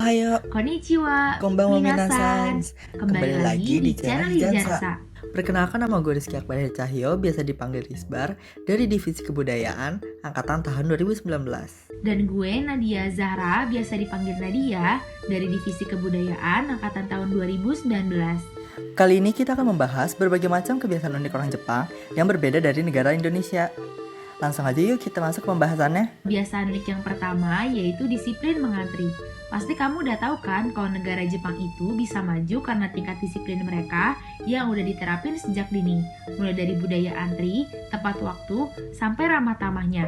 Ohayo, Konnichiwa, konbanwa minasan. minasan. Kembali lagi di channel Hijansa. Perkenalkan, nama gue Rizky Akbar Cahyo, biasa dipanggil Rizbar, dari Divisi Kebudayaan, Angkatan tahun 2019. Dan gue Nadia Zahra, biasa dipanggil Nadia, dari Divisi Kebudayaan Angkatan tahun 2019. Kali ini kita akan membahas berbagai macam kebiasaan unik orang Jepang yang berbeda dari negara Indonesia. Langsung aja yuk kita masuk ke pembahasannya. Kebiasaan unik yang pertama yaitu disiplin mengantri. Pasti kamu udah tahu kan kalau negara Jepang itu bisa maju karena tingkat disiplin mereka yang udah diterapin sejak dini. Mulai dari budaya antri, tepat waktu, sampai ramah tamahnya.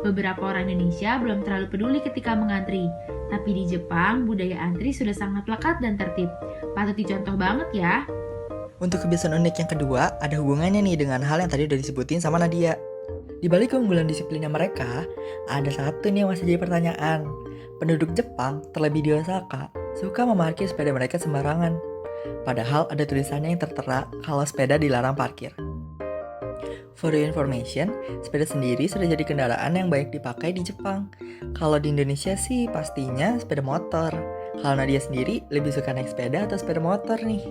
Beberapa orang Indonesia belum terlalu peduli ketika mengantri. Tapi di Jepang, budaya antri sudah sangat lekat dan tertib. Patut dicontoh banget ya. Untuk kebiasaan unik yang kedua, ada hubungannya nih dengan hal yang tadi udah disebutin sama Nadia. Di balik keunggulan disiplinnya mereka, ada satu nih yang masih jadi pertanyaan. Penduduk Jepang, terlebih di Osaka, suka memarkir sepeda mereka sembarangan. Padahal ada tulisannya yang tertera kalau sepeda dilarang parkir. For your information, sepeda sendiri sudah jadi kendaraan yang banyak dipakai di Jepang. Kalau di Indonesia sih pastinya sepeda motor. Kalau Nadia sendiri lebih suka naik sepeda atau sepeda motor nih?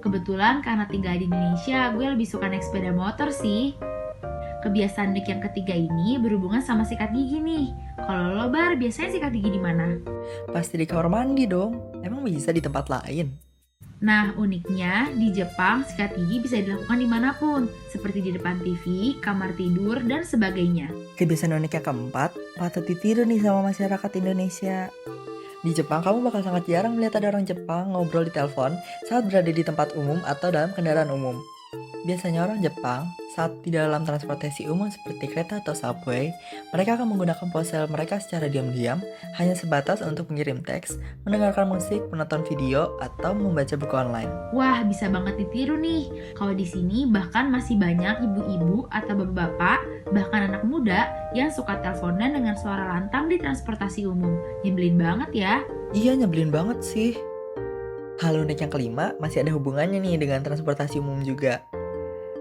Kebetulan karena tinggal di Indonesia, gue lebih suka naik sepeda motor sih. Kebiasaan unik yang ketiga ini berhubungan sama sikat gigi nih. Kalau lo Bar, biasanya sikat gigi di mana? Pasti di kamar mandi dong. Emang bisa di tempat lain? Nah, uniknya di Jepang sikat gigi bisa dilakukan dimanapun, seperti di depan TV, kamar tidur, dan sebagainya. Kebiasaan unik yang keempat patut ditiru nih sama masyarakat Indonesia. Di Jepang, kamu bakal sangat jarang melihat ada orang Jepang ngobrol di telepon saat berada di tempat umum atau dalam kendaraan umum. Biasanya orang Jepang, saat di dalam transportasi umum seperti kereta atau subway, mereka akan menggunakan ponsel mereka secara diam-diam, hanya sebatas untuk mengirim teks, mendengarkan musik, menonton video, atau membaca buku online. Wah, bisa banget ditiru nih. Kalau di sini bahkan masih banyak ibu-ibu atau bapak-bapak, bahkan anak muda yang suka teleponan dengan suara lantang di transportasi umum. Nyebelin banget ya. Iya, nyebelin banget sih. Hal unik yang kelima masih ada hubungannya nih dengan transportasi umum juga,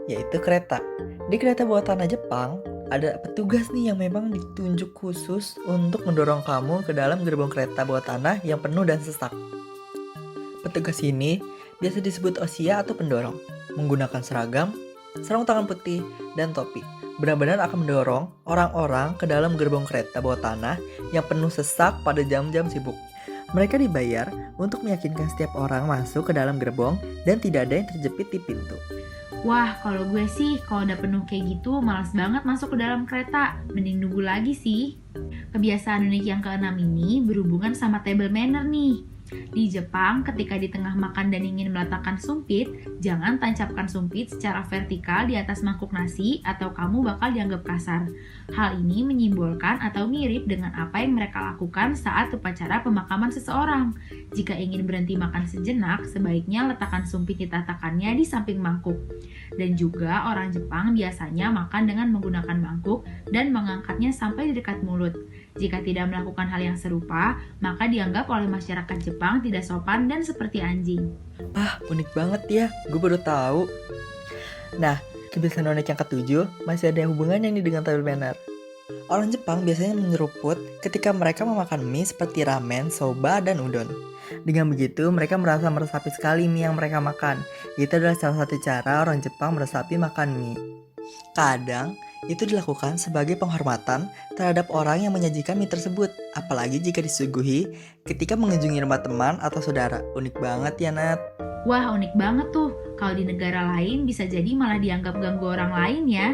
yaitu kereta. Di kereta bawah tanah Jepang, ada petugas nih yang memang ditunjuk khusus untuk mendorong kamu ke dalam gerbong kereta bawah tanah yang penuh dan sesak. Petugas ini biasa disebut Oshiya atau pendorong, menggunakan seragam, sarung tangan putih, dan topi. Benar-benar akan mendorong orang-orang ke dalam gerbong kereta bawah tanah yang penuh sesak pada jam-jam sibuk. Mereka dibayar untuk meyakinkan setiap orang masuk ke dalam gerbong dan tidak ada yang terjepit di pintu. Wah, kalau gue sih, kalau udah penuh kayak gitu, malas banget masuk ke dalam kereta. Mending nunggu lagi sih. Kebiasaan unik yang keenam ini berhubungan sama table manner nih. Di Jepang, ketika di tengah makan dan ingin meletakkan sumpit, jangan tancapkan sumpit secara vertikal di atas mangkuk nasi atau kamu bakal dianggap kasar. Hal ini menyimbolkan atau mirip dengan apa yang mereka lakukan saat upacara pemakaman seseorang. Jika ingin berhenti makan sejenak, sebaiknya letakkan sumpit di tatakannya di samping mangkuk. Dan juga orang Jepang biasanya makan dengan menggunakan mangkuk dan mengangkatnya sampai di dekat mulut. Jika tidak melakukan hal yang serupa, maka dianggap oleh masyarakat Jepang tidak sopan dan seperti anjing. Ah, unik banget ya, gue baru tahu. Nah, kebiasaan unik yang ketujuh masih ada hubungannya nih dengan table manner. Orang Jepang biasanya menyeruput ketika mereka memakan mie seperti ramen, soba, dan udon. Dengan begitu, mereka merasa meresapi sekali mie yang mereka makan. Itu adalah salah satu cara orang Jepang meresapi makan mie. Kadang, itu dilakukan sebagai penghormatan terhadap orang yang menyajikan mie tersebut, apalagi jika disuguhi ketika mengunjungi rumah teman atau saudara. Unik banget ya, Nat. Wah, unik banget tuh. Kalau di negara lain bisa jadi malah dianggap ganggu orang lain ya.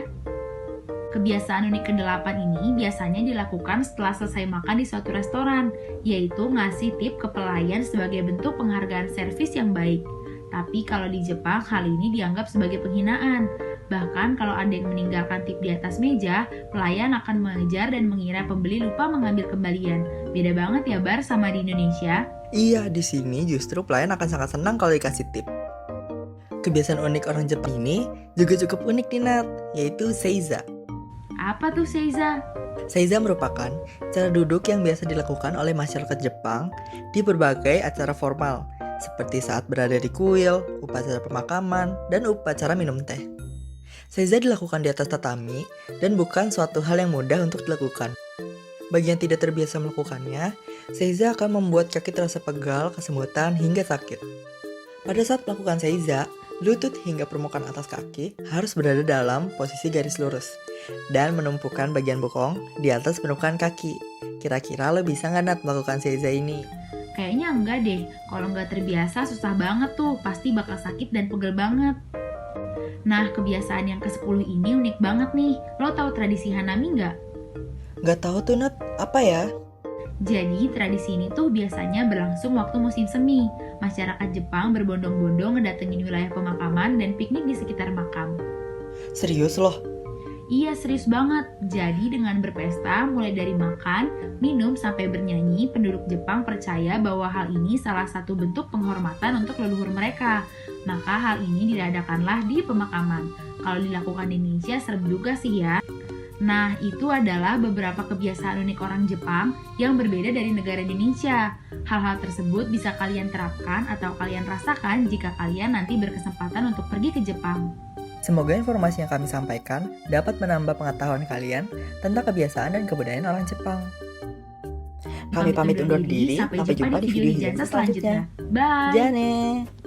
Kebiasaan unik ke-8 ini biasanya dilakukan setelah selesai makan di suatu restoran, yaitu ngasih tip ke pelayan sebagai bentuk penghargaan servis yang baik. Tapi kalau di Jepang, hal ini dianggap sebagai penghinaan. Bahkan kalau ada yang meninggalkan tip di atas meja, pelayan akan mengejar dan mengira pembeli lupa mengambil kembalian. Beda banget ya Bar sama di Indonesia. Iya, di sini justru pelayan akan sangat senang kalau dikasih tip. Kebiasaan unik orang Jepang ini juga cukup unik nih, Nat, yaitu seiza. Apa tuh seiza? Seiza merupakan cara duduk yang biasa dilakukan oleh masyarakat Jepang di berbagai acara formal, seperti saat berada di kuil, upacara pemakaman, dan upacara minum teh. Seiza dilakukan di atas tatami dan bukan suatu hal yang mudah untuk dilakukan. Bagi yang tidak terbiasa melakukannya, seiza akan membuat kaki terasa pegal, kesemutan, hingga sakit. Pada saat melakukan seiza, lutut hingga permukaan atas kaki harus berada dalam posisi garis lurus dan menumpukan bagian bokong di atas permukaan kaki. Kira-kira lo bisa nggak Nat melakukan seiza ini? Kayaknya enggak deh, kalau nggak terbiasa susah banget tuh, pasti bakal sakit dan pegel banget. Nah, kebiasaan yang ke-10 ini unik banget nih. Lo tahu tradisi Hanami nggak? Nggak tahu tuh Nat, apa ya? Jadi, tradisi ini tuh biasanya berlangsung waktu musim semi. Masyarakat Jepang berbondong-bondong ngedatengin wilayah pemakaman dan piknik di sekitar makam. Serius loh? Iya, serius banget. Jadi dengan berpesta, mulai dari makan, minum, sampai bernyanyi, penduduk Jepang percaya bahwa hal ini salah satu bentuk penghormatan untuk leluhur mereka. Maka hal ini diadakanlah di pemakaman. Kalau dilakukan di Indonesia, serem juga sih ya. Nah, itu adalah beberapa kebiasaan unik orang Jepang yang berbeda dari negara Indonesia. Hal-hal tersebut bisa kalian terapkan atau kalian rasakan jika kalian nanti berkesempatan untuk pergi ke Jepang. Semoga informasi yang kami sampaikan dapat menambah pengetahuan kalian tentang kebiasaan dan kebudayaan orang Jepang. Kami pamit undur diri, sampai jumpa di video Hijansa selanjutnya. Bye! Jane!